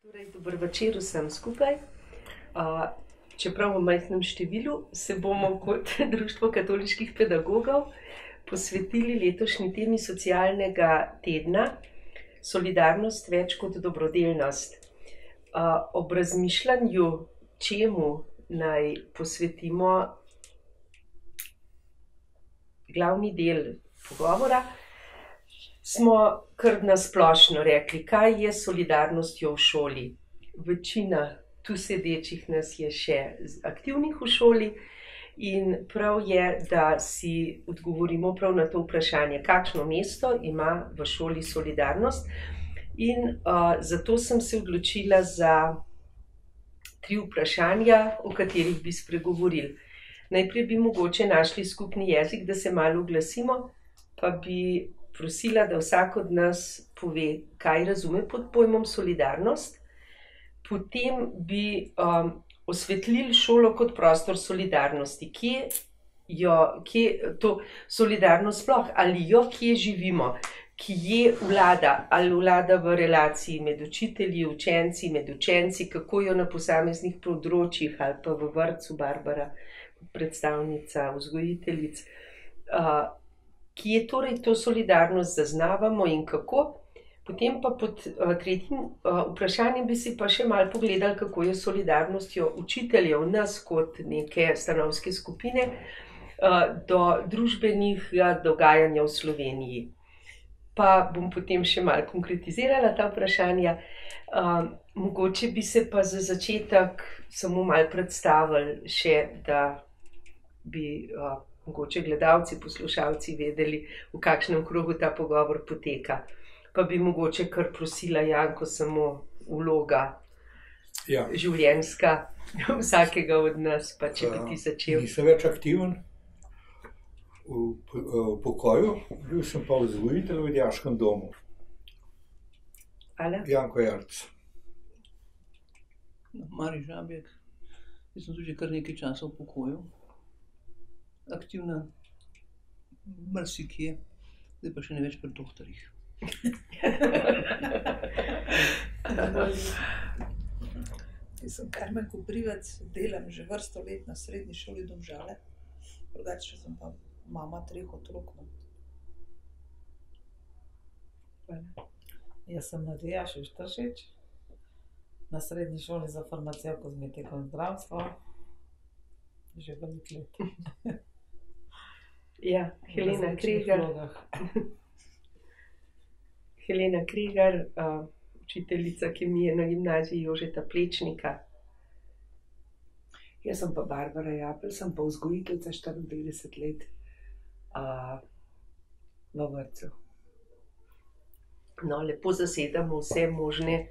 Torej, dober večer vsem skupaj. Čeprav v majhnem številu, se bomo kot Društvo katoliških pedagogov posvetili letošnji temi socialnega tedna Solidarnost več kot dobrodelnost. Ob razmišljanju, čemu naj posvetimo glavni del pogovora, smo kar na splošno rekli, kaj je s solidarnostjo v šoli. Večina tu sedečih nas je še aktivnih v šoli in prav je, da si odgovorimo prav na to vprašanje, kakšno mesto ima v šoli solidarnost. In zato sem se odločila za 3 vprašanja, o katerih bi spregovorili. Najprej bi mogoče našli skupni jezik, da se malo oglasimo, pa bi prosila, da vsak od nas pove, kaj razume pod pojmom solidarnost. Potem bi osvetlili šolo kot prostor solidarnosti. Kje to solidarnost sploh, ali jo kje živimo, kje vlada, ali vlada v relaciji med učitelji, učenci, med učenci, kako jo na posameznih področjih, ali pa v vrtcu Barbara, predstavnica vzgojiteljic, kje torej to solidarnost zaznavamo in kako. Potem pa pod tretjim vprašanjem bi si pa še malo pogledali, kako je s solidarnostjo učiteljev, nas kot neke stanovske skupine, do družbenih dogajanja v Sloveniji. Pa bom potem še malo konkretizirala ta vprašanja. Mogoče bi se pa za začetek samo malo predstavili še, da bi mogoče gledalci, poslušalci vedeli, v kakšnem krogu ta pogovor poteka. Pa bi mogoče kar prosila Janko samo vloga življenjska vsakega od nas, pa če bi ti začel. Nisem več aktiven v pokoju, bil sem pa vzgojitelj v dijaškem domu. Hvala. Janko Jarc. Mari Žabjek, jaz sem tudi kar nekaj časa v pokoju. Aktivna marsikje, zdaj pa še ne več pri doktorjih. Jaz sem Karmen Koprivec, delam že vrsto let na srednji šoli Domžale, drugače sem pa mama 3 otrok. Jaz sem Nadija Šuštaršič, na srednji šoli za farmacijo, kozmetiko in zdravstvo, že veliko let. Ja, Helena Kregar. Helena Kregar, učiteljica kemije na gimnaziji Jožeta Plečnika. Jaz sem pa Barbara Japelj, sem pa vzgojiteljica 54 let v vrtcu. No, lepo zasedamo vse možne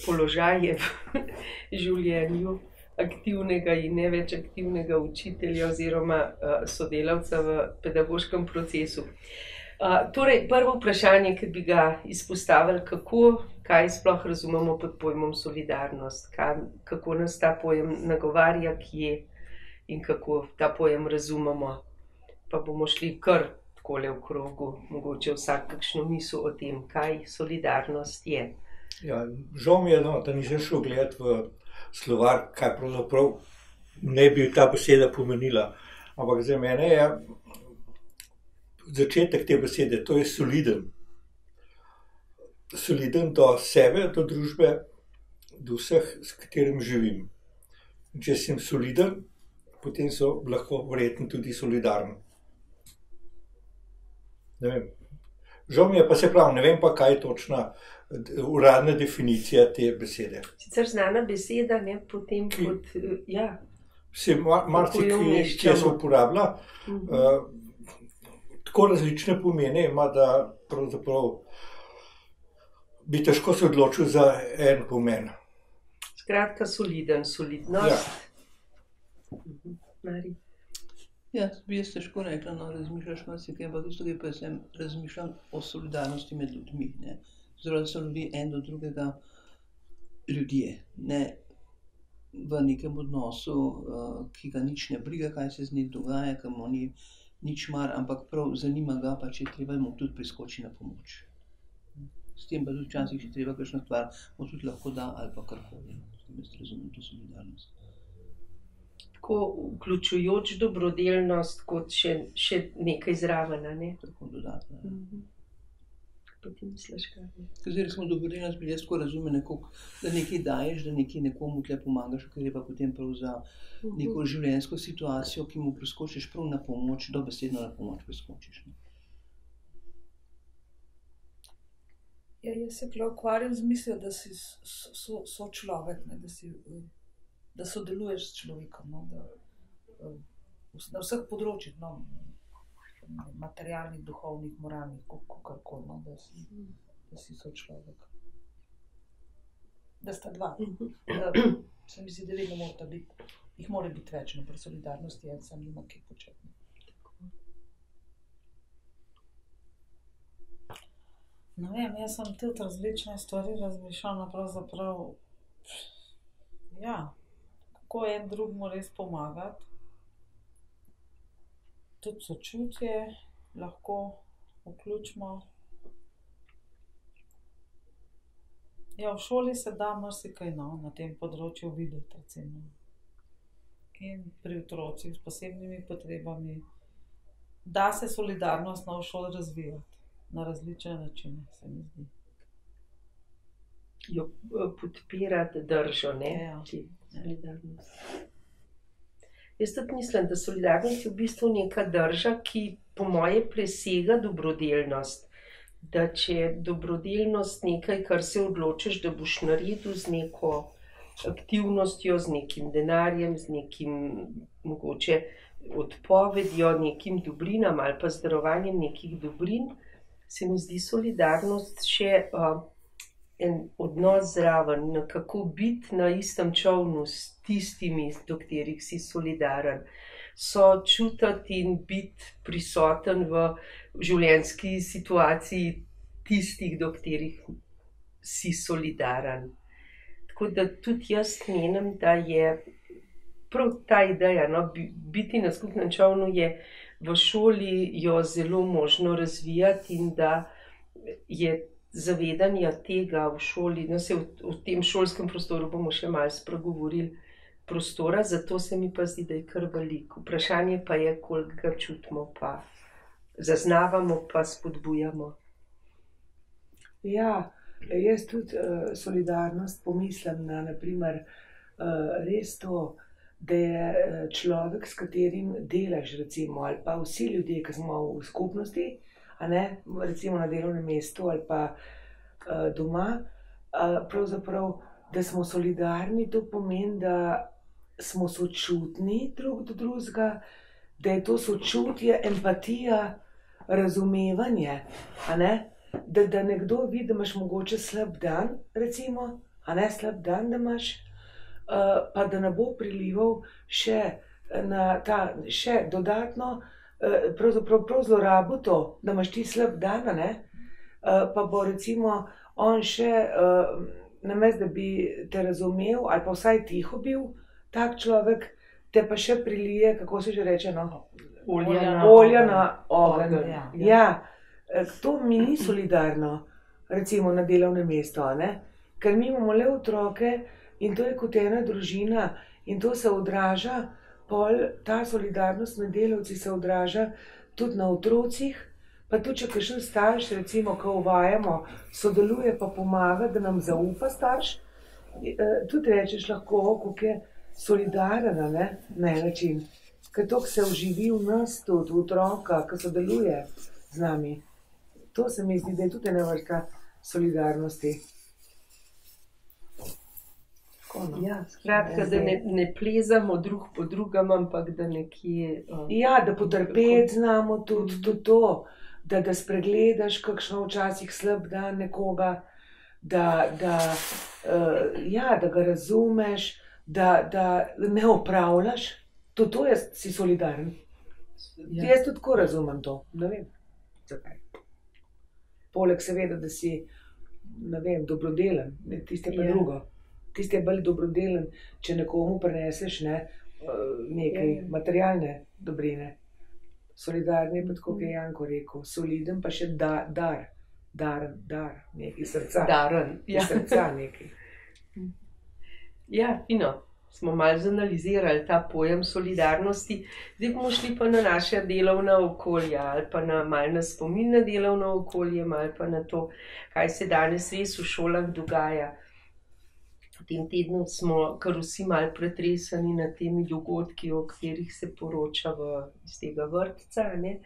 položaje v življenju aktivnega in ne več aktivnega učitelja oziroma sodelavca v pedagoškem procesu. Torej, prvo vprašanje, ki bi ga izpostavili, kaj sploh razumemo pod pojmom solidarnost, kako nas ta pojem nagovarja, kje in kako ta pojem razumemo. Pa bomo šli kar takole v krogu, mogoče vsak kakšno misel o tem, kaj solidarnost je. Ja, žal mi je, da nisem šel gledati v slovar, kaj pravzaprav ne bi ta beseda pomenila. Ampak za mene je začetek te besede, to je soliden. Soliden do sebe, do družbe, do vseh, s katerim živim. Če sem soliden, potem so lahko verjetno tudi solidarni. Ne vem. Žal mi je, pa se pravi, ne vem pa, kaj je točna uradna definicija te besede. Sicer znana beseda, ne, potem kot, ja. Se marsikaj, če se uporablja, tako različne pomene ima, da pravzaprav bi težko se odločil za en pomen. Skratka, soliden, solidnost. Mari. Ja, bi jaz težko rekla, no, razmišljaš marsikaj, ampak jaz tudi pa sem razmišljam o solidarnosti med ljudmi, ne. Zelo so ljudje en do drugega ljudje, ne v nekem odnosu, ki ga nič ne briga, kaj se z njim dogaja, ki mu ni nič mar, ampak prav zanima ga, pa če treba mu tudi priskoči na pomoč. S tem pa tudi včasih, če treba kakšna stvar, mu tudi lahko da ali pa karkoli. S tem jaz razumem to solidarnost. Tako vključujoč dobrodelnost kot še nekaj zraven, a ne? Tako dodatno. Pa ti misliš, kaj? Ker zdaj recimo dobrodelnost bi jaz tako razumem nekako, da nekaj daješ, da nekaj nekomu tle pomagaš, ker je pa potem prav za neko življenjsko situacijo, ki mu preskočiš prav na pomoč, dobesedno na pomoč preskočiš. Ne. Ja, jaz se tukaj ukvarjam z mislijo, da si človek, ne, da sodeluješ s človekom, no, na vseh področjih, no, materialnih, duhovnih, moralnih, kakorkoli, no, da si sočlovek. Da sta dva. Se mi zdi, da vedno morata biti, jih mora biti več, no, pri solidarnosti en sam nima kaj početi. Ne vem, jaz sem tudi različne stvari razmišljala, pravzaprav, ja, kako en drugemu res pomagati. Tudi sočutje lahko vključimo. Ja, v šoli se da marsikaj, no, na tem področju videti, recimo. In pri otrocih s posebnimi potrebami. Da se solidarnost v šoli razvijati. Na različne načine, se mi zdi. Jo podpirati držo, ne? Ja. Solidarnost. Jaz tudi mislim, da solidarnost je v bistvu neka drža, ki po moje presega dobrodelnost. Da če je dobrodelnost nekaj, kar se odločiš, da boš naredil z neko aktivnostjo, z nekim denarjem, z nekim mogoče odpovedjo, nekim dobrinam ali pa zdarovanjem nekih dobrin, se mi zdi solidarnost še en odnos zraven, nekako biti na istem čolnu s tistimi, do katerih si solidaren. Sočutiti in biti prisoten v življenjski situaciji tistih, do katerih si solidaren. Tako da tudi jaz menim, da je prav ta ideja, no, biti na skupnem čolnu je v šoli jo zelo možno razvijati in da je zavedanje tega v šoli, no, se v tem šolskem prostoru bomo še malo spregovorili prostora, zato se mi pa zdi, da je kar veliko. Vprašanje pa je, koliko ga čutimo, pa zaznavamo, pa spodbujamo. Ja, jaz tudi solidarnost pomislim na primer res to, da je človek, s katerim delaš, recimo, ali pa vsi ljudje, ki smo v skupnosti, a ne, recimo na delovnem mestu ali pa doma, pravzaprav, da smo solidarni, to pomeni, da smo sočutni drug do drugega, da je to sočutje, empatija, razumevanje, a ne, da nekdo vidi, da imaš mogoče slab dan, recimo, a ne, slab dan, da imaš, pa da ne bo prilival še dodatno, prav zlorabo to, da imaš ti slab dan, ne? Pa bo recimo on še, namesto da bi te razumel, ali pa vsaj tiho bil, tak človek te pa še prilije, kako se že reče, no? Olja na ogenj. Ja, to mi ni solidarno, recimo na delovnem mestu, ne? Ker mi imamo le otroke, in to je kot ena družina in to se odraža, pol ta solidarnost med delavci se odraža tudi na otrocih, pa tudi če kakšen starš, recimo, ko uvajamo, sodeluje pa pomaga, da nam zaupa starš, tudi rečeš lahko, koliko je solidaren, ne, na en način. Ker to, ko se vživi v nas tudi, v otroka, ko sodeluje z nami. To se mi zdi, da je tudi ena vrsta solidarnosti. Ja, skratka, da ne plezamo drug po drugem, ampak da nekje... Ja, da potrpeti znamo tudi to, da spregledaš kakšno včasih slab dan nekoga, da ga razumeš, da ne opravljaš. To si solidaren. Ja. Jaz tudi tako razumem to, ne vem, zakaj. Poleg seveda, da si, ne vem, dobrodelen, tiste pa drugo. Tiste je bolj dobrodelen, če nekomu prineseš nekaj materialne dobrine. Solidarni je pa tako, kot je Janko rekel, soliden pa še dar. nekaj srca. Daren. Iz srca nekaj. Ja, fino. Smo malo zanalizirali ta pojem solidarnosti. Zdaj bomo šli pa na naše delovna okolja ali pa malo na spomin na delovno okolje, malo pa na to, kaj se danes res v šolah dogaja. V tem tednu smo kar vsi malo pretresani nad temi dogodki, o katerih se poroča iz tega vrtca, ne?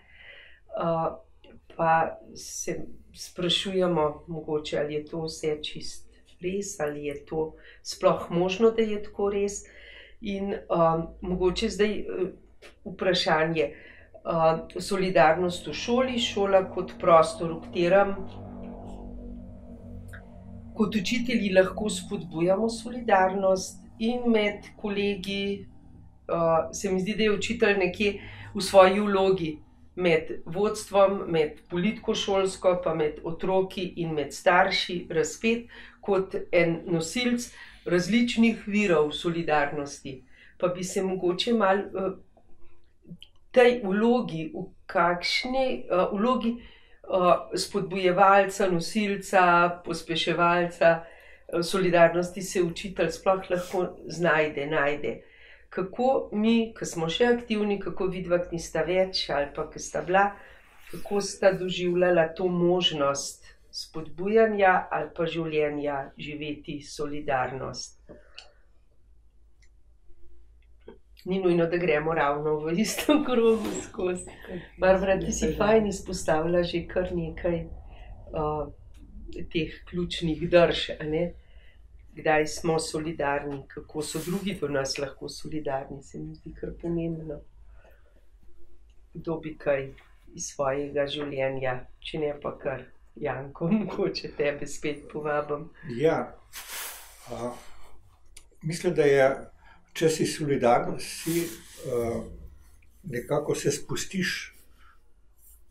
Pa se sprašujemo mogoče, ali je to vse čist res, ali je to sploh možno, da je tako res. In mogoče zdaj vprašanje, solidarnost v šoli, šola kot prostor, v katerem kot učitelji lahko spodbujamo solidarnost in med kolegi, se mi zdi, da je učitelj nekje v svoji vlogi, med vodstvom, med politiko šolsko, pa med otroki in med starši razpet kot en nosilc različnih virov solidarnosti. Pa bi se mogoče malo tej vlogi, v kakšni vlogi spodbujevalca, nosilca, pospeševalca solidarnosti se učitelj sploh lahko najde. Kako mi, ki smo še aktivni, kako vidva, ki nista več ali pa ki sta bila, kako sta doživljala to možnost spodbujanja ali pa življenja živeti solidarnost. Ni nujno, da gremo ravno v istem krogu skozi. Barbara, ti si fajn izpostavila že kar nekaj teh ključnih drž, a ne? Kdaj smo solidarni, kako so drugi do nas lahko solidarni, se mi zdi kar pomembno. Kdo bi kaj iz svojega življenja, če ne pa kar Janko, mogoče tebe spet povabim. Ja, mislim, da je, če si solidaren, si nekako se spustiš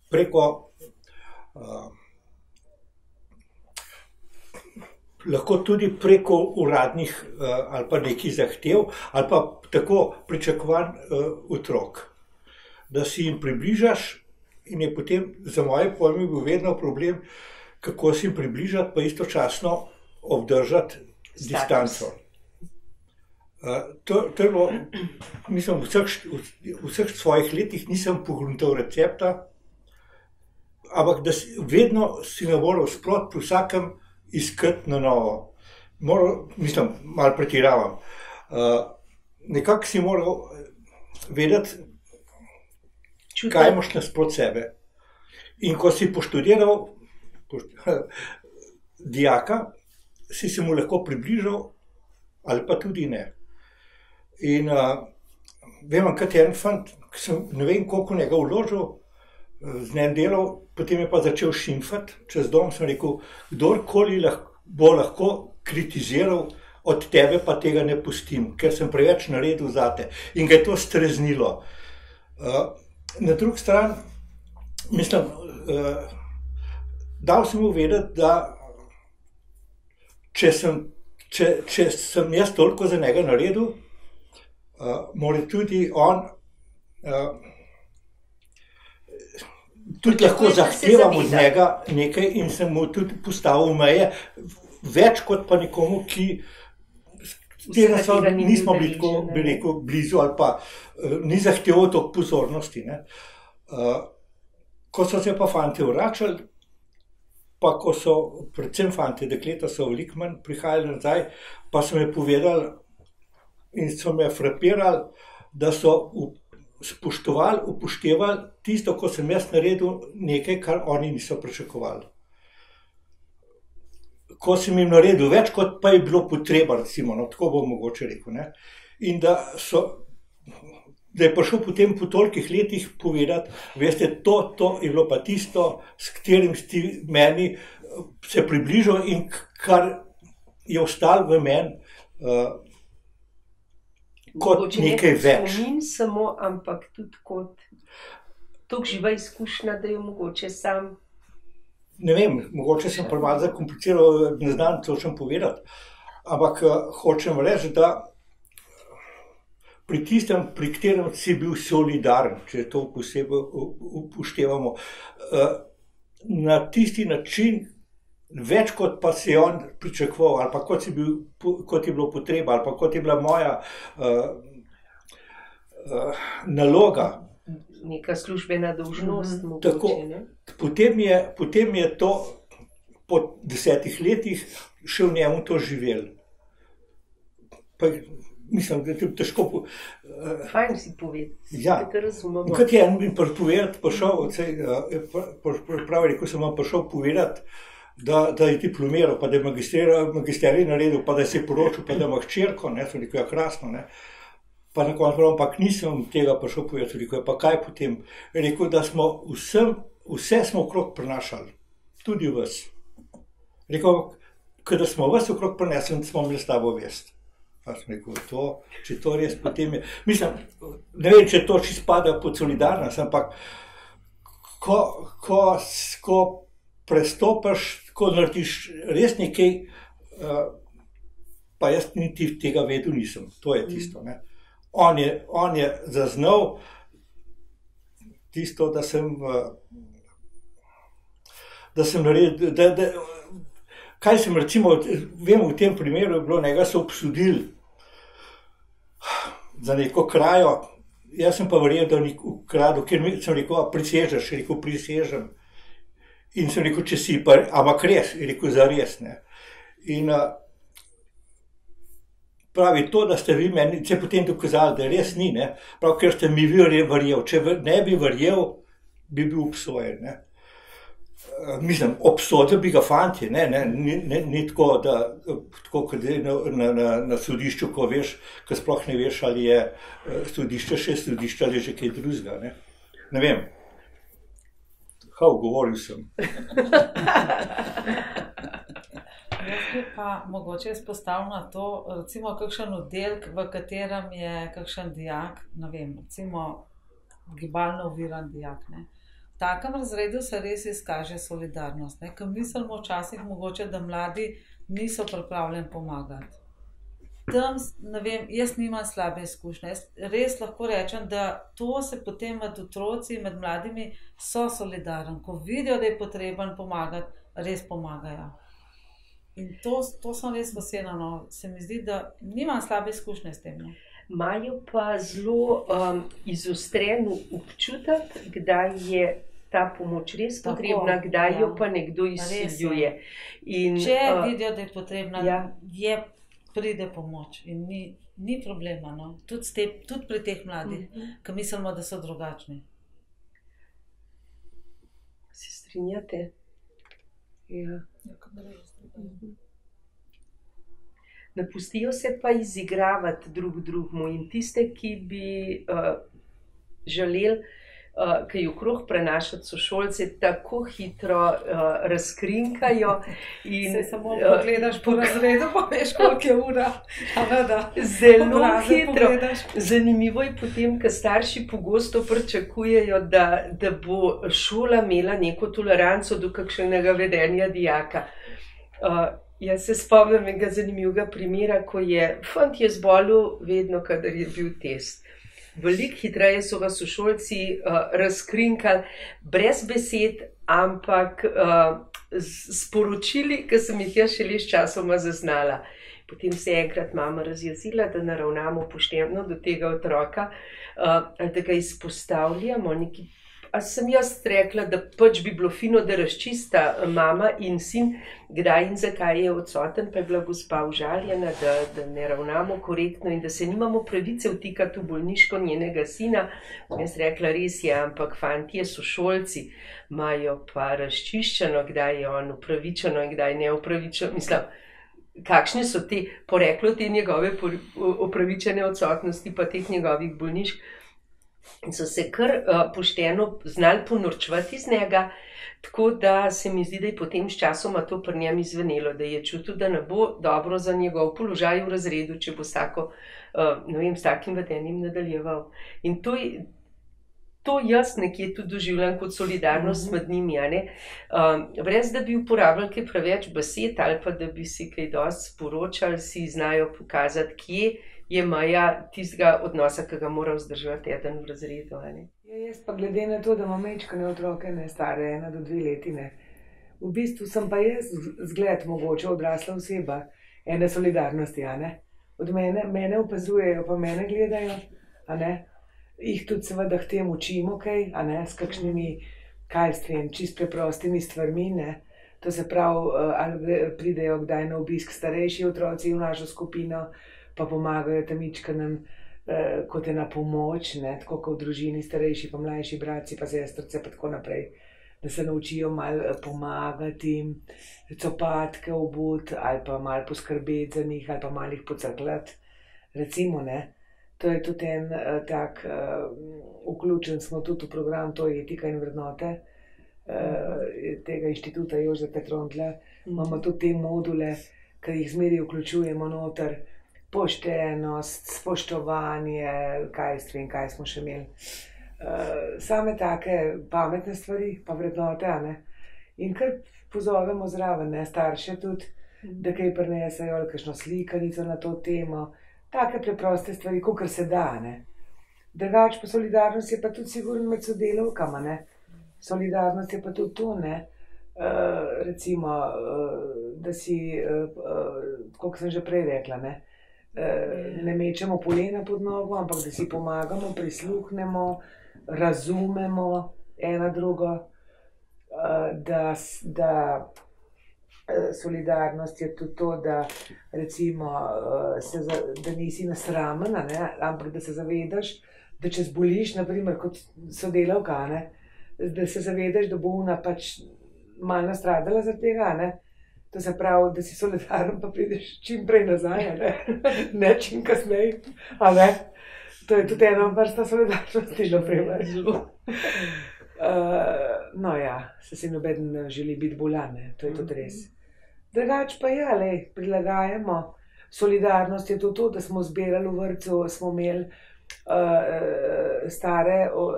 preko lahko tudi preko uradnih ali pa nekih zahtev ali pa tako pričakovan otrok, da si jim približaš in je potem za moje pojme bil vedno problem, kako si jim približati pa istočasno obdržati distanco. To je bilo, mislim, v vseh svojih letih nisem pogruntal recepta, ampak da vedno si ne moral sproti pri vsakem iskati na novo. Mislim, malo pretiravam. Nekako si moral vedeti, kaj imaš nasproti sebe. In ko si poštudiral dijaka, si se mu lahko približal ali pa tudi ne. In vem, kateri fant, ki sem ne vem, koliko njega vložil, z njim delal, potem je pa začel šimfati čez dom, sem rekel, kdorkoli bo lahko kritiziral, od tebe pa tega ne pustim, ker sem preveč naredil zate. In ga je to streznilo. Na drugi strani, mislim, dal sem mu vedeti, da če sem jaz toliko za njega naredil, mora tudi on tudi lahko zahtevam od njega nekaj in sem mu tudi postavil meje, več kot pa nekomu, ki nismo bili tako, bi rekel, blizu ali pa ni zahteval toliko pozornosti. Ko so se pa fantje vračali, pa ko so, predvsem fantje, dekleta so veliko manj prihajali nazaj, pa so mi povedali in so me frapirali, da so spoštovali, upoštevali tisto, ko sem jaz naredil nekaj, kar oni niso pričakovali. Ko sem jim naredil več, kot pa je bilo potreba, recimo, no, tako bom mogoče rekel, ne. In da je prišel potem po tolikih letih povedati, veste, to je bilo pa tisto, s katerim ste meni se približal in kar je ostalo v meni kot nekaj več. Spomin samo, ampak tudi kot toliko živa izkušnja, da jo mogoče sam. Ne vem, mogoče sem premalo zakompliciral, ne znam točno povedati, ampak hočem reči, da pri tistem, pri katerem si bil solidaren, če to posebej upoštevamo, na tisti način, več kot pa si on pričakoval, ali pa kot je bilo potreba, ali pa kot je bila moja naloga. Neka službena dolžnost. Tako. Potem je to po 10 letih še v njemu to živel. Mislim, da je tudi težko. Fajn si povedati. Ja. Da razumemo. Kot je en povedati, pravi, rekel sem vam prišel povedati, da je diplomiral, pa da je magisterij naredil, pa da se je poročil, pa da ima hčerko, ne, so rekel, ja, krasno, ne. Pa na koncu pravim, ampak nisem tega prišel povedati, rekel, pa kaj potem? Rekel, da smo vse smo okrog prenašali, tudi vas. Rekel, kada smo vas okrog prenesli, smo imeli s tabo vest. Pa sem rekel, če to res potem je. Mislim, ne vem, če to čisto spada pod solidarnost, ampak ko prestopaš, ko narediš res nekaj, pa jaz niti tega vedel nisem. To je tisto, ne. On je zaznal tisto, da sem naredil, kaj sem recimo, vem, v tem primeru je bilo, njega so obsodili za neko krajo, jaz sem pa verjel, da ni ukradel, ker sem rekel, prisežeš, rekel, prisežem. In sem rekel, če si pa, ampak res, rekel, zares, ne. In pravi, to, da ste vi meni, se potem dokazali, da res ni, ne, prav, ker ste mi vi verjel, če ne bi verjel, bi bil obsojen, ne. Mislim, obsodil bi ga fantje, ni tako, da tako kot na sodišču, ko veš, ko sploh ne veš, ali je sodišče še sodišče ali že kaj drugega, ne. Ne vem. Govoril sem. Jaz bi pa mogoče izpostavil na to, recimo kakšen oddelek, v katerem je kakšen dijak, ne vem, recimo gibalno oviran dijak, ne. V takem razredu se res izkaže solidarnost, ne, ker mislimo včasih mogoče, da mladi niso pripravljeni pomagati. Tam, ne vem, jaz nimam slabe izkušnje, jaz res lahko rečem, da to se potem med otroci, med mladimi so solidarni, ko vidijo, da je potreben pomagati, res pomagajo. In to sem res vesela, no, se mi zdi, da nimam slabe izkušnje s tem, no. Imajo pa zelo izostren občutek, kdaj je ta pomoč res potrebna, kdaj jo pa nekdo izsiljuje. Če vidijo, da je potrebna, pride pomoč in ni problema, no. Tudi pri teh mladih, ki mislimo, da so drugačni. Se strinjate? Ja. Napustijo se pa izigravati drug drugmu in tiste, ki bi želeli kaj okrog prenašati sošolce, tako hitro razkrinkajo. Se samo pogledaš po razredu, pa veš, koliko je ura. Zelo hitro. Zanimivo je potem, ker starši pogosto pričakujejo, da bo šola imela neko toleranco do kakšnega vedenja dijaka. Jaz se spomnim enega zanimivega primera, ko je fant je zbolel vedno, kadar je bil test. Veliko hitreje so ga sošolci razkrinkali, brez besed, ampak sporočili, ki sem jih jaz šele s časoma zaznala. Potem se je enkrat mama razjezila, da naravnamo pošteno do tega otroka, da ga izpostavljamo. A sem jaz rekla, da pač bi bilo fino, da razčista mama in sin, kdaj in zakaj je odsoten, pa je bila gospa užaljena, da ne ravnamo korektno in da se nimamo pravice vtikati v bolniško njenega sina. Jaz rekla, res je, ampak fantje sošolci imajo pa razčiščeno, kdaj je on upravičeno in kdaj neupravičeno. Mislim, kakšne so te poreklo te njegove upravičene odsotnosti pa teh njegovih bolnišk. In so se kar pošteno znali ponorčevati iz njega, tako da se mi zdi, da je potem s časoma to pri njem izvenelo, da je čutil, da ne bo dobro za njegov položaj v razredu, če bo s takim vedenjem nadaljeval. In to jaz nekje tudi doživljam kot solidarnost med njimi, brez da bi uporabljali kaj preveč besed ali pa da bi si kaj dosti sporočali, si znajo pokazati, kje je meja tistega odnosa, ki ga mora vzdrževati eden v razredu. Jaz pa glede na to, da imam majčkene otroke, ne stare 1 do 2 leti, ne. V bistvu sem pa jaz zgled mogoče odrasla oseba ene solidarnosti, a ne. Od mene opazujejo, pa mene gledajo, a ne. Jih tudi seveda k tem učimo kaj, a ne, s kakšnimi, kaj s tem, čist preprostimi stvarmi, ne. To se pravi, ali pridejo kdaj na obisk starejši otroci v našo skupino, pa pomagajo tam mičkenem, kot je na pomoč, ne, tako kot v družini starejši pa mlajši bratci pa sestrice pa tako naprej, da se naučijo malo pomagati jim, copatke obuti ali pa malo poskrbeti za njih ali pa malo jih pocrkljati, recimo, ne. To je tudi en tak, vključen smo tudi v program, to je etika in vrednote, tega inštituta Jožeta Trontlja. Imamo tudi te module, ki jih zmeraj vključujemo noter, poštenost, spoštovanje, kaj smo še imeli. Same take pametne stvari, pa vrednote, a ne. In kar pozovemo zraven, ne, starše tudi, da kaj prinesejo ali kakšno slikanico na to temo, take preproste stvari, kakor se da, ne. Drugače pa solidarnost je pa tudi sigurno med sodelavkama, ne. Solidarnost je pa tudi to, ne, recimo, da si, tako kot sem že prej rekla, ne, ne mečemo polena pod nogo, ampak da si pomagamo, prisluhnemo, razumemo ena drugo, da solidarnost je tudi to, da recimo, da nisi nasramen, a ne, ampak da se zavedaš, da če zboliš, na primer kot sodelavka, a ne, da se zavedaš, da bo ona pač malo nastradala zaradi tega, a ne. To se pravi, da si solidaren pa prideš čim prej nazaj, a ne, ne čim kasneje, a ne. To je tudi ena vrsta solidarnosti, na primer. No ja, se si nobeden ne želi biti bolan, ne, to je tudi res. Drugače pa ja, lej, prilagajamo. Solidarnost je tudi to, da smo zbirali v vrtcu, smo imeli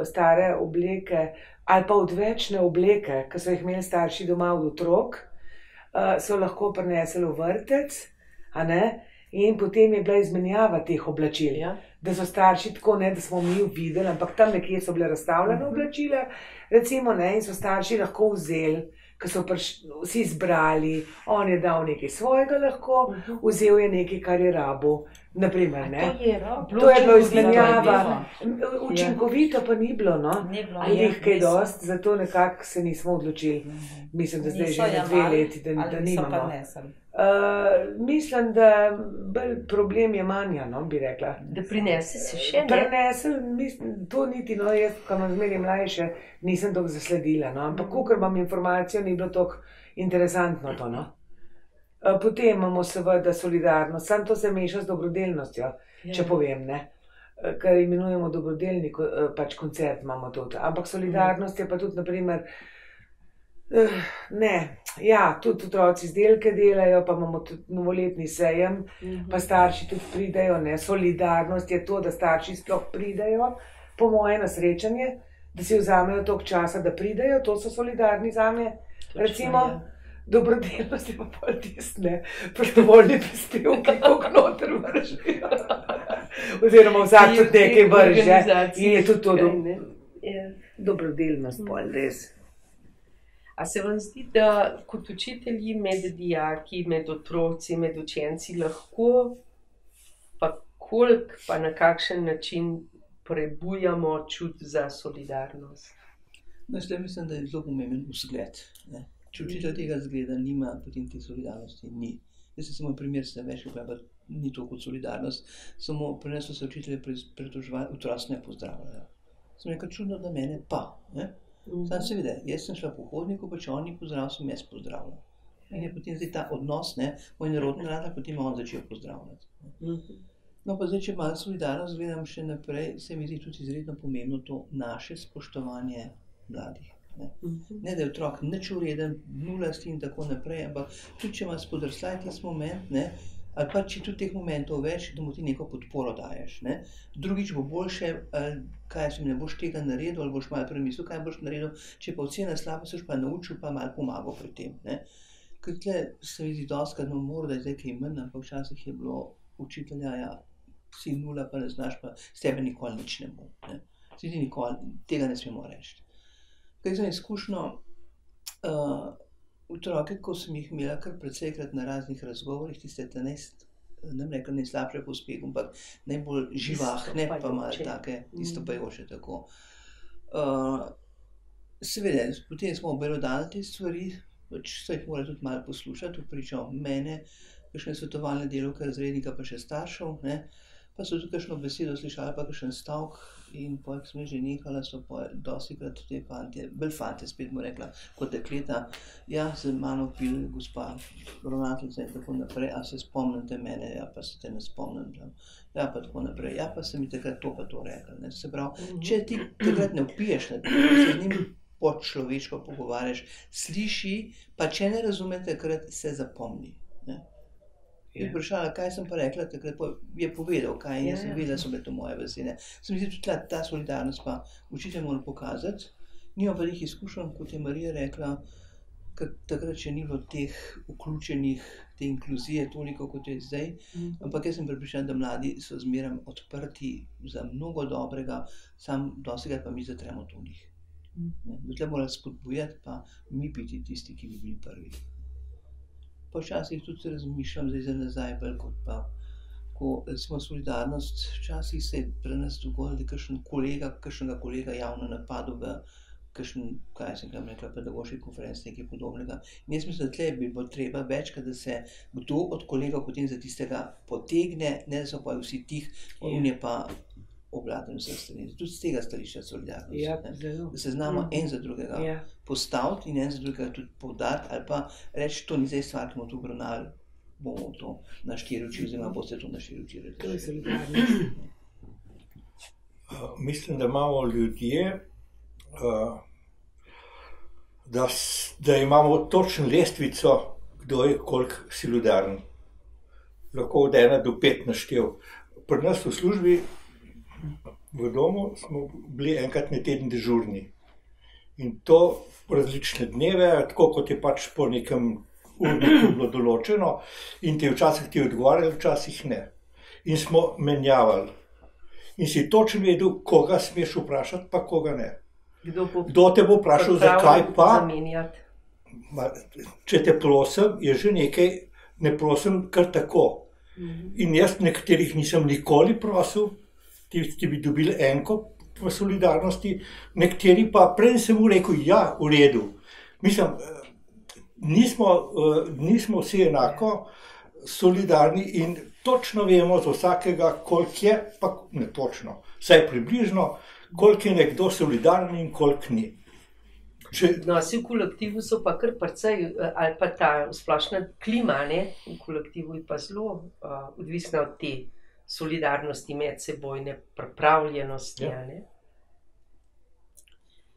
stare obleke ali pa odvečne obleke, ki so jih imeli starši doma od otrok, so lahko prinesli v vrtec, a ne, in potem je bila izmenjava teh oblačil, da so starši tako, ne, da smo mi videli, ampak tam nekje so bile razstavljene oblačila, recimo, ne, in so starši lahko vzeli, ki so vsi zbrali, on je dal nekaj svojega lahko, vzel je nekaj, kar je rabil, naprimer, ne. To je bilo izmenjava, učinkovito pa ni bilo, no. Njih kaj dosti, zato nekako se nismo odločili. Mislim, da zdaj že 2 leti, da nimamo. Mislim, da bolj problem je manja, no, bi rekla. Da prinese se še, ne? Prinese, to niti, no, jaz, ko imam zmeraj mlajše, nisem toliko zasledila, no, ampak kakor imam informacijo, ni bilo toliko interesantno to, no. Potem imamo seveda solidarnost, samo to se meša z dobrodelnostjo, če povem, ne. Kar imenujemo dobrodelni pač koncert imamo tudi, ampak solidarnost je pa tudi, na primer, ne, ja, tudi otroci izdelke delajo, pa imamo tudi novoletni sejem, pa starši tudi pridejo, ne, solidarnost je to, da starši sploh pridejo, po moje na srečanje, da si vzamejo toliko časa, da pridejo, to so solidarni zame, recimo, dobrodelnost je pa pol tisto, ne, prostovoljni prispevki, koliko noter vržijo, oziroma vsak tudi nekaj vrže, in je tudi to dobrodelnost pol, res. A se vam zdi, da kot učitelji med dijaki, med otroci, med učenci lahko, pa koliko, pa na kakšen način prebujamo čut za solidarnost? Jaz mislim, da je zelo pomemben vzgled, ne. Če učitelj tega zgleda nima, potem te solidarnosti ni. Jaz sem samo primer, sem večkrat pa ni to kot solidarnost, samo pri nas so se učitelji pritoževali, otroci ne pozdravljajo. Sem rekel, čudno, da mene pa, ne. Sam seveda, jaz sem šla po hodniku, pa če on ni pozdravil, sem jaz pozdravila. In je potem zdaj ta odnos, ne, moj narodni razred, potem je on začel pozdravljati. No pa zdaj, če malo solidarnost gledam še naprej, se mi zdi tudi izredno pomembno to naše spoštovanje mladih. Ne, da je otrok nič vreden, nulasti in tako naprej, ampak tudi če ima spodrsljaj tisti moment, ne, ali pa če tudi teh momentov več, da mu ti neko podporo daješ, ne. Drugič bo boljše, kaj se mi ne boš tega naredil, ali boš malo premislil, kaj boš naredil, če pa ocena slaba, se boš pa naučil, pa malo pomagal pri tem, ne. Ker tle se mi zdi dostikrat, no, mora, da je zdaj kaj manj, ampak včasih je bilo učitelja, ja, si nula, pa ne znaš, pa s tebe nikoli nič ne bo, ne. Tega ne smemo reči. Kaj sem izkušnjo, otroke, ko sem jih imela kar precejkrat na raznih razgovorih, tiste ne bom rekla najslabše po uspehu, ampak najbolj živahne, pa malo take, izstopajoče tako. Seveda, potem smo obelodali te stvari, pač so jih morali tudi malo poslušati, vpričal mene, kakšne svetovalne delavke, razrednika, pa še staršev, ne. Pa so tudi kakšno besedo slišali, pa kakšen stavek in ko sem že nehala, so dostikrat te fantje, bolj fantje spet mu rekla, kot dekleta, ja, z mano pil gospa ravnateljica in tako naprej, a se spomnite mene, ja, pa se te ne spomnim, ja, pa tako naprej, ja, pa se mi takrat to pa to rekla, ne. Se pravi, če ti takrat ne vpiješ na to, se z njim po človeško pogovarjaš, sliši, pa če ne razume takrat, se zapomni, ne. Je vprašala, kaj sem pa rekla, takrat je povedal, kaj in jaz sem videla, so bile to moje besede. Se mi zdi tudi ta solidarnost pa učitelj mora pokazati, nima pa teh izkušenj, kot je Marija rekla, ker takrat še ni bilo teh vključenih, te inkluzije toliko, kot je zdaj, ampak jaz sem prepričana, da mladi so zmeraj odprti za mnogo dobrega, samo dostikrat pa mi zatremo to v njih. Tukaj moramo spodbujati, pa mi biti tisti, ki bi bili prvi. Pa včasih tudi razmišljam zdaj za nazaj, bolj kot pa, ko smo solidarnost, včasih se je pri nas dogodilo, da kakšnega kolega javno napadel v kakšen, kaj sem kam rekla, pedagoški konferenci, nekaj podobnega. In jaz mislim, da tle bi bilo treba večkrat, da se kdo od kolegov potem za tistega potegne, ne da so pa vsi tih, on je pa obladen vseh strani. Tudi z tega stališča solidarnosti, da se znamo en za drugega postaviti in en za drugega tudi poudariti, ali pa reči, to ni zdaj stvar, ki bomo to obravnavali, bomo to na 4 oči, oziroma boste to na 4 oči rekli. To je solidarnost. Mislim, da imamo ljudje, da imamo točno lestvico, kdo je koliko solidaren. Lahko od 1 do 5 naštel. Pri nas v službi, v domu smo bili enkrat na teden dežurni. In to različne dneve, tako kot je pač po nekem urniku bilo določeno, in ti včasih ti odgovarjali, včasih ne. In smo menjavali. In si točno vedel, koga smeš vprašati, pa koga ne. Kdo te bo vprašal, zakaj pa? Če te prosim, je že nekaj, ne prosim kar tako. In jaz nekaterih nisem nikoli prosil, ti bi dobili enko v solidarnosti, nekateri pa prej sem mu rekel, ja, v redu. Mislim, nismo vsi enako solidarni in točno vemo za vsakega, koliko je, pa ne točno, vsaj približno, koliko je nekdo solidaren in koliko ni. Odnosi v kolektivu so pa kar precej, ali pa ta splošna klima, ne, v kolektivu je pa zelo odvisna od te solidarnosti, medsebojne pripravljenosti, ne.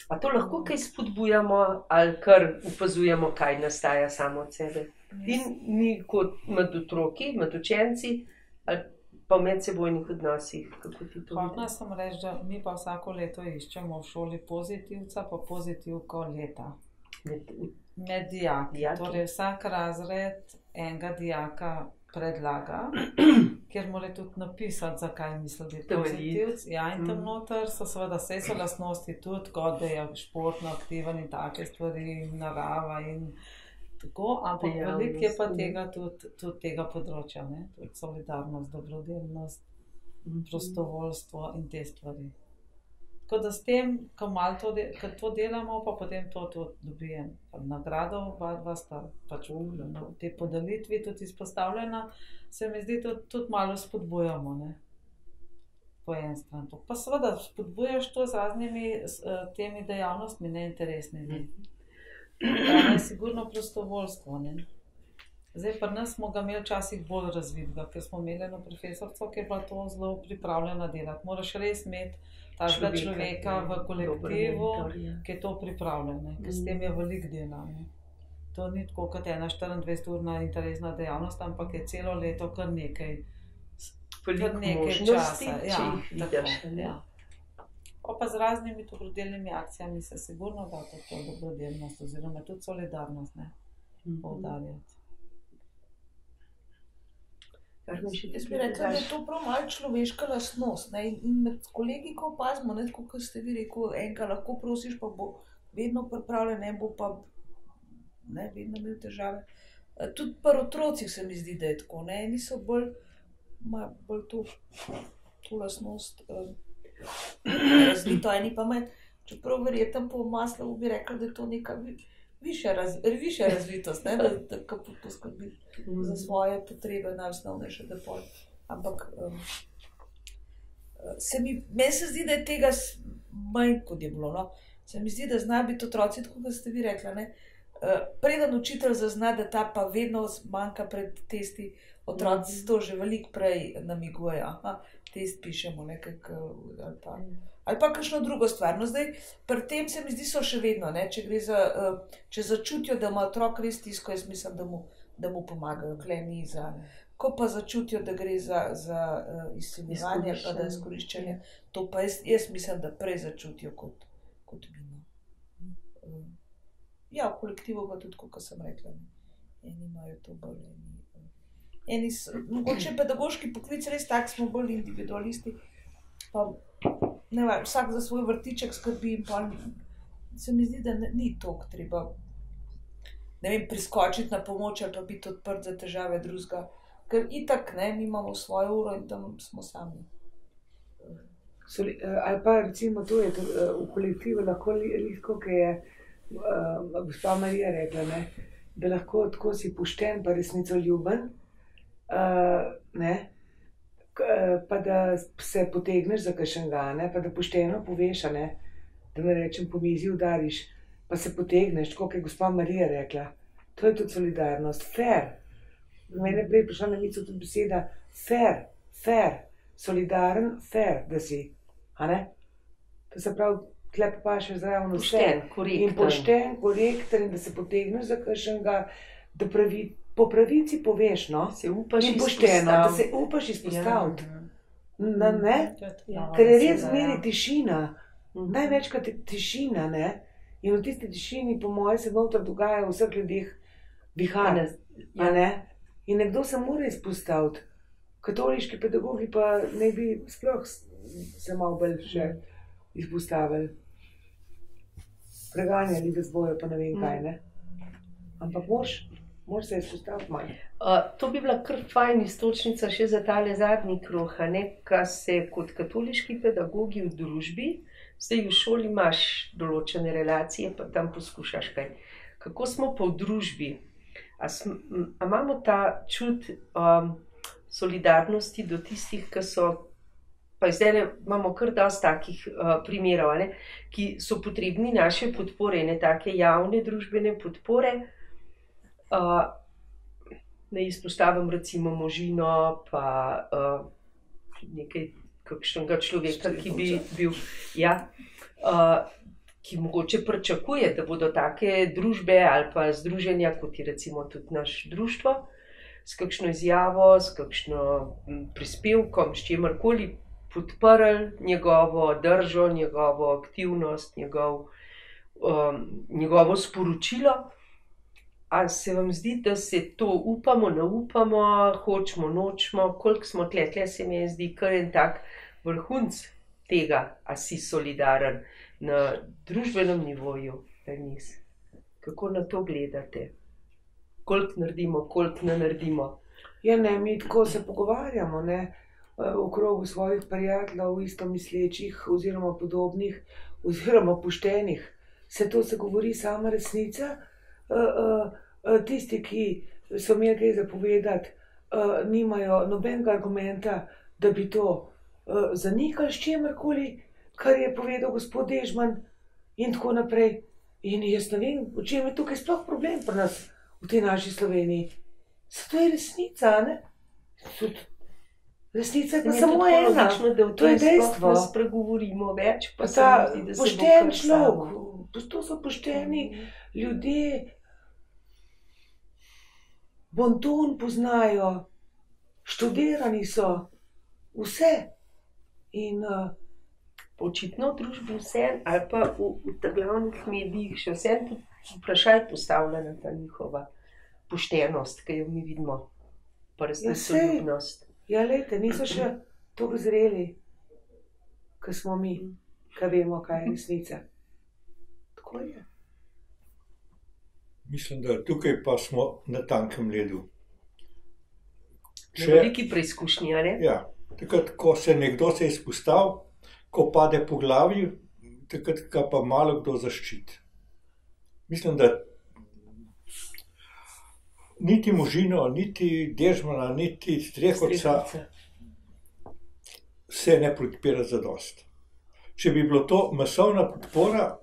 A to lahko kaj spodbujamo, ali kar opazujemo, kaj nastaja samo od sebe? In mi kot med otroki, med učenci, ali pa v medsebojnih odnosih, kako ti to vidiš? Hotela sem reči, da mi pa vsako leto iščemo v šoli pozitivca pa pozitivko leta. Med dijaki. Torej vsak razred enega dijaka predlaga, kjer mora tudi napisati, zakaj misli, da je pozitivc. Ja, in tam noter so seveda vse so lastnosti tudi, kot da je športno aktiven in take stvari, narava in tako, ampak veliko je pa tega tudi tega področja, ne? Tudi solidarnost, dobrodelnost, prostovoljstvo in te stvari. Tako da s tem, ko to delamo, pa potem to tudi dobi nagrado, dva sta pač v tej podelitvi tudi izpostavljena, se mi zdi tudi malo spodbujamo, ne, po en stran. Pa seveda spodbujaš to z raznimi temi dejavnostmi, neinteresnimi. Eno je sigurno prostovoljstvo, ne. Zdaj, pri nas smo ga imeli včasih bolj razvidega, ker smo imeli eno profesorco, ki je bila to zelo pripravljena delati. Moraš res imeti takega človeka v kolektivu, ki je to pripravljen, ker s tem je veliko dela. To ni tako kot ena 24-urna interesna dejavnost, ampak je celo leto kar nekaj časa. Ja. Pa z raznimi dobrodelnimi akcijami se sigurno da to dobrodelnost oziroma tudi solidarnost poudarjati. Jaz bi rekla, da je to prav malo človeška lastnost, ne, in med kolegi, ko opazimo, ne, tako kot ste vi rekel, enega lahko prosiš, pa bo vedno pripravljen, ne bo pa, ne, vedno imel težave. Tudi pri otrocih se mi zdi, da je tako, ne, eni so bolj to lastnost razvito, eni pa manj, čeprav verjetno po Maslowu bi rekla, da je to neka višja razvitost, ne, da poskrbi za svoje potrebe najosnovnejše, da pol. Ampak meni se zdi, da je tega manj, kot je bilo, no. Se mi zdi, da zna biti otroci, tako kot ste vi rekla, ne. Preden učitelj zazna, da ta pa vedno manjka pred testi, otroci to že veliko prej namigujejo, aha, test pišemo, nekaj, ali pa kakšno drugo stvar. No, zdaj, pri tem se mi zdi, so še vedno, ne, če začutijo, da ima otrok res stisko, jaz mislim, da mu pomagajo, kle ni za. Ko pa začutijo, da gre za izsiljevanje, pa da izkoriščanje, to pa jaz mislim, da prej začutijo kot mi. Ja, v kolektivu pa tudi, kot sem rekla, eni imajo to bolj, eni mogoče pedagoški poklic res tak, smo bolj individualisti, pa ne vem, vsak za svoj vrtiček skrbi in pa se mi zdi, da ni toliko treba, ne vem, priskočiti na pomoč ali pa biti odprt za težave drugega, ker itak, ne, mi imamo svojo uro in tam smo sami. Ali pa recimo to je v kolektivu lahko lisko, ki je gospa Marija rekla, ne, da lahko tako si pošten pa resnicoljuben, ne, pa da se potegneš za kakšnega, ne, pa da pošteno poveš, ne, da ne rečem po mizi udariš, pa se potegneš, tako kot je gospa Marija rekla. To je tudi solidarnost. Fair. Mene prej prišla na mizo tudi beseda fair, solidaren, fair, da si, a ne? To se pravi, tle pa še zraven vse. In pošten, korekten, in da se potegneš za kakšnega, da po pravici poveš, no? Se upaš in pošteno, da se upaš izpostaviti. Ne? Ker je res zmeri tišina. Največkrat je tišina, ne? In v tisti tišini, po moje, se noter dogaja v vseh ljudeh vihar, a ne? In nekdo se mora izpostaviti. Katoliški pedagogi pa ne bi sploh se malo bolj še izpostavili. Preganjali da zbojo, pa ne vem kaj, ne? Ampak moraš se izpostaviti malo. To bi bila kar fajn istočnica še za tale zadnji krog, ne? Kaj se kot katoliški pedagogi v družbi, zdaj v šoli imaš določene relacije, pa tam poskušaš kaj. Kako smo pa v družbi? A imamo ta čut solidarnosti do tistih, ki so, pa zdaj imamo kar dosti takih primerov, ne, ki so potrebni naše podpore, ne take javne družbene podpore. Ne izpostavim recimo možino, pa nekaj kakšnega človeka, ki bi bil, ja, ki mogoče pričakuje, da bodo take družbe ali pa združenja, kot je recimo tudi naš društvo, s kakšno izjavo, s kakšno prispevkom, s čemarkoli podprli njegovo držo, njegovo aktivnost, njegovo sporočilo. A se vam zdi, da se to upamo, ne upamo, hočemo, nočemo, koliko smo tle se mi zdi kar en tak vrhunc tega, a si solidaren na družbenem nivoju, Nis. Kako na to gledate? Koliko naredimo, koliko ne naredimo? Ja, ne, mi tako se pogovarjamo, ne, v krogu svojih prijateljev, isto mislečih oziroma podobnih, oziroma poštenih. Se govori sama resnica. Tisti, ki so imeli kaj zapovedati, nimajo nobenega argumenta, da bi to zanikali s čemarkoli, kar je povedal gospod Dežman in tako naprej. In jaz ne vem, v čem je tukaj sploh problem pri nas, v tej naši Sloveniji. To je resnica, ne? Resnica je pa samo ena, to je dejstvo. Da spregovorimo več, pa se mi zdi, da se bo pošten človek, to so pošteni ljudje, bonton poznajo, študirani so, vse. In očitno v družbi vse, ali pa v glavnih medijih še vse vprašaj postavljena ta njihova poštenost, ki jo mi vidimo, pa resnicoljubnost. Ja, lejte, niso še tako zreli, kot smo mi, ki vemo, kaj je resnica. Tako je. Mislim, da tukaj pa smo na tankem ledu. Na veliki preizkušnji, a ne? Ja, takrat, ko se nekdo se izpostavi, ko pade po glavi, takrat ga pa malo kdo zaščiti. Mislim, da niti Možino, niti Dežmana, niti Strehovca se ne podpira zadosti. Če bi bilo to masovna podpora,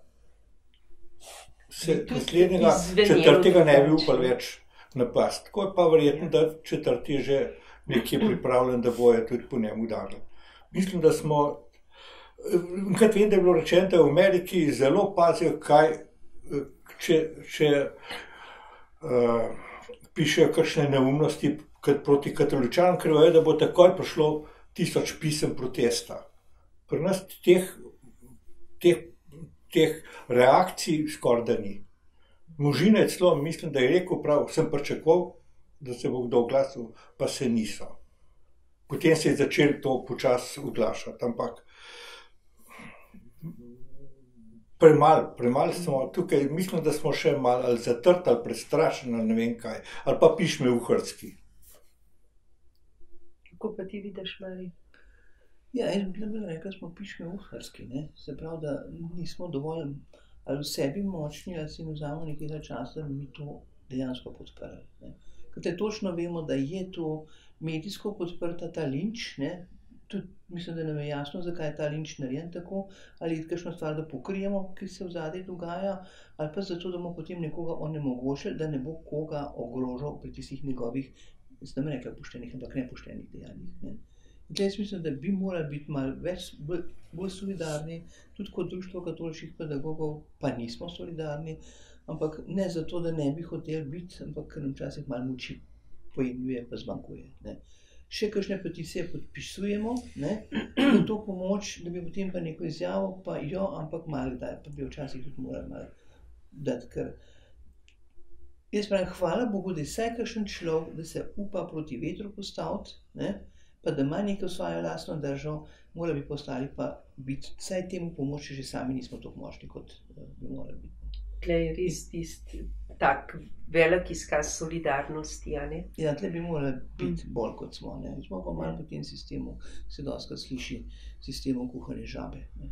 se naslednjega četrtega ne bi upal več napasti. Tako je pa verjetno, da četrti je že nekje pripravljen, da bojo tudi po njemu udarili. Mislim, da smo, enkrat vem, da je bilo rečeno, da v Ameriki zelo pazijo, kaj, če pišejo kakšne neumnosti proti katoličanom, ker vejo, da bo takoj prišlo 1000 pisem protesta. Pri nas teh reakcij skoraj da ni. Možina je celo, mislim, da je rekel prav, sem pričakoval, da se bo kdo oglasil, pa se niso. Potem se je začelo to počasi oglašati, ampak premalo smo tukaj, mislim, da smo še malo ali zatrti, ali prestrašeni, ali ne vem kaj, ali pa pišme uhrski. Kako pa ti vidiš, Mari? Ja, jaz bi rekla, da smo pišme uhrski, ne? Se pravi, da nismo dovolj ali v sebi močni, ali si ne vzamemo nekaj časa, da bi mi to dejansko podprli, ne? Ker točno vemo, da je to medijsko podprta ta linč, ne? Tudi mislim, da nam je jasno, zakaj je ta linč narejen tako, ali je kakšno stvar, da pokrijemo, ki se v zadnji dogaja, ali pa zato, da bomo potem nekoga onemogočili, da ne bo koga ogrožal pri tistih njegovih, jaz ne bom rekla poštenih, ampak nepoštenih dejanjih, ne. In jaz mislim, da bi morali biti malo bolj solidarni, tudi kot društvo katoliških pedagogov, pa nismo solidarni, ampak ne zato, da ne bi hoteli biti, ampak ker nam včasih malo moči pojemljuje, pa zmanjkuje, ne. Še kakšne peticije podpisujemo, ne, za to pomoč, da bi potem pa neko izjavo, pa jo, ampak malo daj, pa bi včasih tudi morali malo dati, ker jaz pravim, hvala Bogu, da je vsaj kakšen človek, da se upa proti vetru postaviti, ne, pa da ima neko svojo lastno držo, mora bi postali pa biti vsaj temu pomoči, že sami nismo tako močni, kot bi morali biti. Tle je res tisti tak velik izkaz solidarnosti, a ne? Ja, tle bi morali biti bolj kot smo, ne. Smo pa malo po tem sistemu, se dostikrat sliši, sistemu kuhane žabe, ne.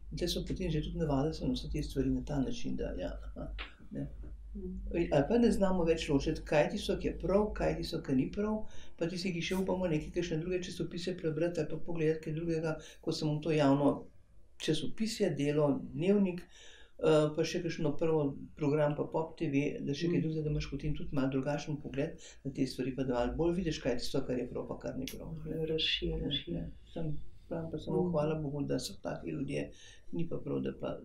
In tle so potem že tudi navadili se na vse te stvari na ta način, da ja, ne. Ali pa ne znamo več ločiti, kaj tisto, ki je prav, kaj tisto, ki ni prav, pa tisti, ki še upamo nekaj kakšne druge časopise prebrati ali pa pogledati kaj drugega, ko sem v to javno časopisje, Delo, Dnevnik, pa še kakšno prvo program pa Pop TV, da še kaj drugega, da imaš potem tudi malo drugačen pogled na te stvari, pa da malo bolj vidiš, kaj je tisto, kar je prav, pa kar ni prav. Razširiš. Pravim pa samo hvala Bogu, da so taki ljudje, ni pa prav, da pa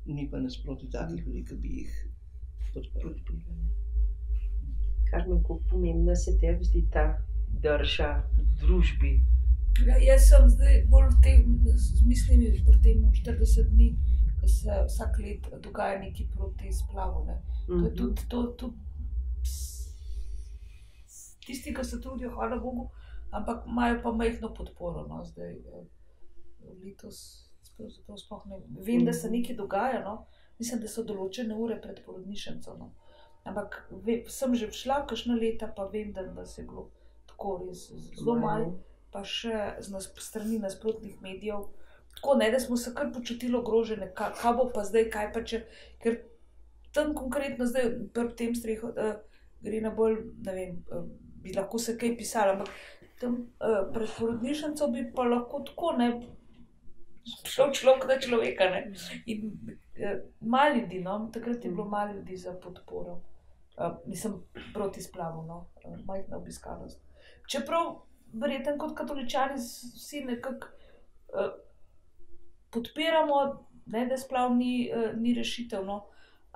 ni pa nasproti takih ljudi, ki bi jih podprli. Karmen, kako pomembna se tebi zdi ta drža v družbi? Ja, jaz sem zdaj bolj v tem, z mislimi pri tem 40 dni, ko se vsak let dogaja nekaj proti splavu, ne. To je tudi tisti, ki se trudijo, hvala Bogu, ampak imajo pa majhno podporo, no, zdaj letos sploh ne vem, da se nekaj dogaja, no. Mislim, da so določene ure pred porodnišnico, no. Ampak sem že šla kakšna leta, pa vem, da se je bilo tako res zelo malo, pa še strani nasprotnih medijev. Tako ne, da smo se kar počutili ogrožene, kaj bo pa zdaj, kaj pa če, ker tam konkretno zdaj pri tem strehu gre na bolj, ne vem, bi lahko se kaj pisalo, ampak tam pred porodnišnico bi pa lahko tako, ne, šel človek na človeka, ne. In malo ljudi, no, takrat je bilo malo ljudi za podporo. Mislim, proti splavu, no, majhna obiskanost. Čeprav verjetno kot katoličani vsi nekako podpiramo, ne, da splav ni rešitev, no,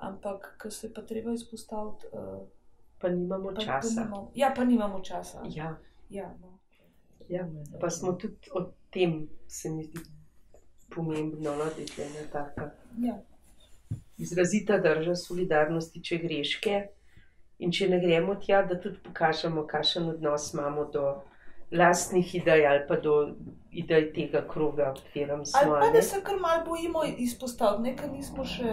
ampak ko se pa treba izpostaviti, Pa nimamo časa. Pa nimamo časa. Ja. Ja, no. Ja, pa smo tudi o tem, se mi zdi pomembno, no, da je tle ena taka izrazita drža solidarnosti, če greške in če ne gremo tja, da tudi pokažemo, kakšen odnos imamo do lastnih idej ali pa do idej tega kroga, v katerem smo. Ali pa ne. da se kar malo bojimo izpostaviti, nekaj nismo še...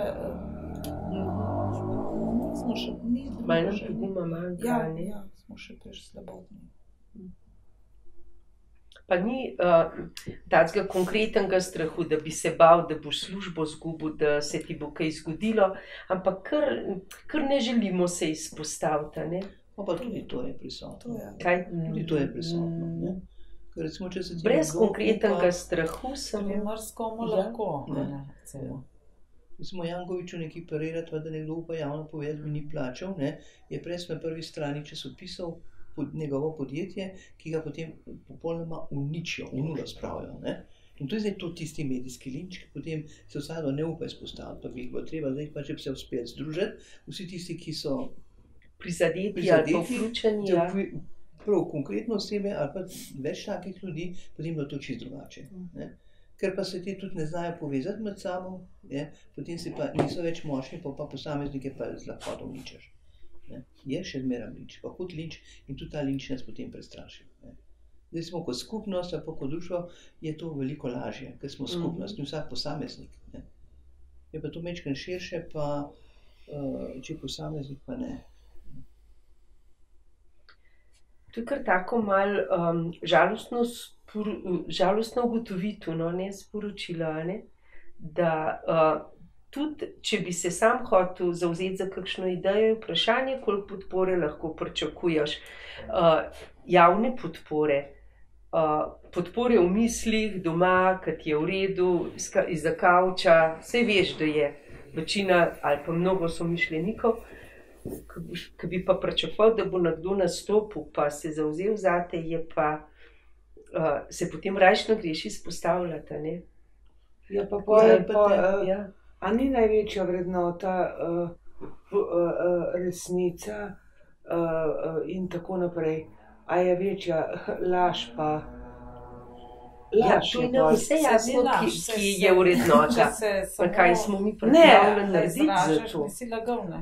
nismo še... Malo nam poguma manjka, Ja, ne. ja, smo še preslabotni. Pa ni takega konkretnega strahu, da bi se bal, da boš službo izgubil, da se ti bo kaj zgodilo, ampak kar ne želimo se izpostaviti, a ne. No, pa tudi to je prisotno. To je. Kaj? Tudi to je prisotno, ne. Ker recimo, če se ti Brez nekdo konkretnega upa- strahu To je samo. marskomu Ja. lahko. Ja. Ne, recimo. Recimo Jankoviču nekaj parirati, pa da nekdo upa javno povedati, da mi ni plačal, ne, je pres na prvi strani časopisov njegovo podjetje, ki ga potem popolnoma uničijo, v nulo spravijo, ne. In to je zdaj to tisti medijski linč, ki potem se vsakdo ne upa izpostaviti, pa bi jih bilo treba zdaj pa, če bi se uspeli združiti, vsi tisti, ki so Prizadeti ali pa Prizadeti, vključeni. Ja. prav konkretno osebe ali pa več takih ljudi, potem je bilo to čisto drugače. Ne. Ker pa se ti tudi ne znajo povezati med sabo, ne, potem si pa niso več močni, pa posameznike pa z lahkoto uničiš. Ne. Je še zmeraj linč, pa hud linč in tudi ta linč nas potem prestraši. Ne. Zdaj smo kot skupnost ali pa kot društvo, je to veliko lažje, ker smo skupnost in vsak posameznik. Ne. Je pa to majčkeno širše, pa če posameznik pa ne. To je kar tako malo žalostno ugotovitev, no, ne, sporočilo, a ne, da tudi, če bi se sam hotel zavzeti za kakšno idejo, je vprašanje, koliko podpore lahko pričakuješ. Javne podpore, podpore v mislih, doma, kad je v redu, izza kavča, saj veš, da je večina ali pa mnogo somišljenikov, ki bi pa pričakoval, da bo nekdo nastopil, pa se zavzel zate, je pa se potem rajš ne greš izpostavljati, ne? Ja, pa Ja. a ni največja vrednota resnica in tako naprej? A je večja laž pa... Ja, Laž to je je nam pol. vse Saj jasno, ni laž, ki saj je vrednota. Če se Pa samo kaj smo mi pripravljeni narediti za izražaš, to? nisi lagal, ne.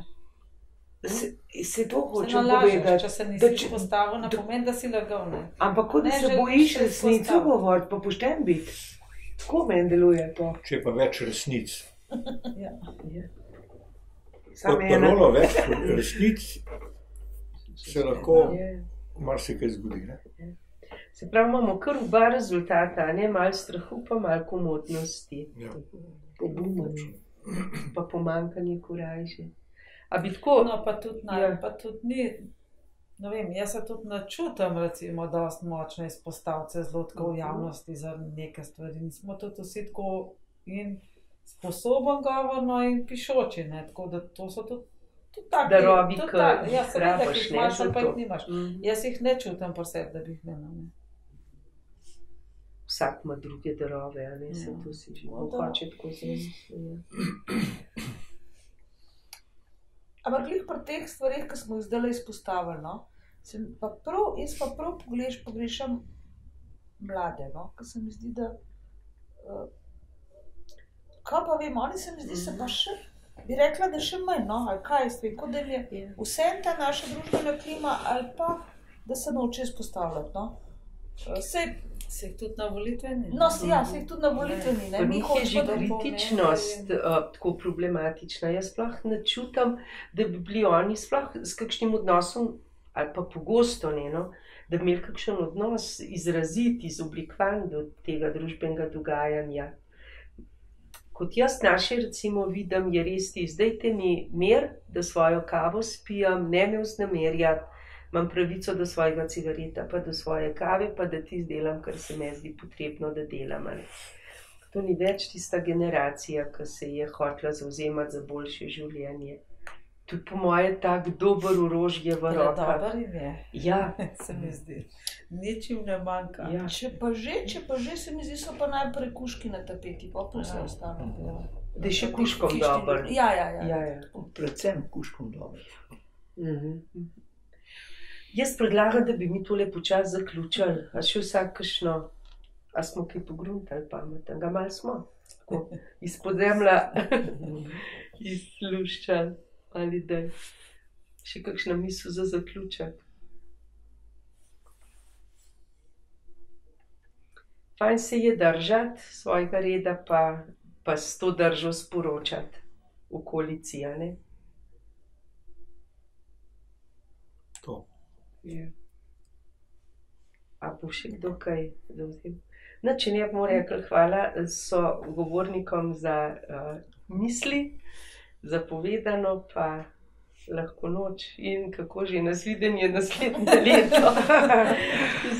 Se to Se hočem nalažeš, povedati. če se da nisi če- izpostavil, ne pomeni, da si lagal, ne. Ampak kot da Ne se želiš bojiš se resnico izpostaviti. govoriti, pa pošten biti. Tako meni deluje to. Če je pa več resnic. Ja. Samo Kot ena. parolo več resnic se lahko Je. marsikaj zgodi. Ne? Se pravi, imamo kar oba rezultata, ne, malo strahu, pa malo komotnosti, Ja. poguma, pa pomanjkanje korajže. A bi tako, No, pa tudi, Ja. pa tudi ni, ne vem, jaz se tudi ne čutim, recimo, dosti močno izpostaviti se zelo tako v javnosti za neke stvari. In smo tudi vsi tako in sposoben govorno in pišoči, ne, tako da to so tudi taki. Darovi, tudi ki ja, seveda, rabiš, ki jih ne, imaš, za ali pa to. jih nimaš. Jaz jih ne čutim pri sebi, da bi jih imela, ne. Vsak ima druge darove, a ne, se Ja. to si že No, da. hoče tako zamisliti. Ampak glih pri teh stvareh, ki smo jih zdaj izpostavili, no, jaz pa prav pogrešam mlade, no, ker se mi zdi, da kaj pa vem, oni se mi zdi, se pa še, bi rekla, da še manj, no, ali kaj, jaz vem, kot da jim je Ja. vse ta naša družbena klima, ali pa, da se noče izpostavljati, no. Sej, Se jih tudi na volitveni. no, ja, sej tudi na volitveni, ne, Pri mi njih je že hočemo, da kritičnost tako problematična. Jaz sploh ne čutim, da bi bili oni sploh s kakšnim odnosom, ali pa pogosto ne, no, da bi imeli kakšen odnos izrazit, izoblikovan do tega družbenega dogajanja. Kot jaz naše recimo vidim, je res ti, zdaj te mi mir, da svojo kavo spijem, ne me vznemirjati, imam pravico do svojega cigareta, pa do svoje kave, pa da ti delam, kar se mi zdi potrebno, da delam. a ne. To ni več tista generacija, ki se je hotela zavzemati za boljše življenje. Tudi po moje tak dober orožje v rokah. Dobar jim je, Ja, se mi zdi. Nič jim ne manjka. ja. Če pa že, se mi zdi, so pa najprej kuški na tapeti, pa vse Ja. ostalo. Da je še kuškom dober. Ja. Ja, ja. Predvsem kuškom dobro. Mhm. Jaz predlagam, da bi mi tole počasi zaključili. A še vsak kakšno, a smo kaj pogruntali pametnega, malo smo. Tako, izpod zemlja izluščali. Ali da še kakšna misel za zaključek. fajn se je držati svojega reda, pa s to držo sporočati okolici, a ne? To. Ja. A bo še kdo kaj zavzel? No, če ne bomo rekli hvala sogovornikom za misli, za povedano, pa lahko noč in kako že nasvidenje naslednje leto.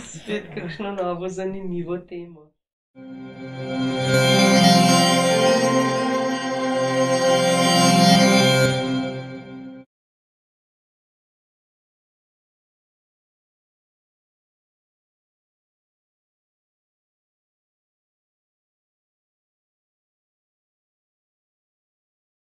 Spet kakšno novo zanimivo temo.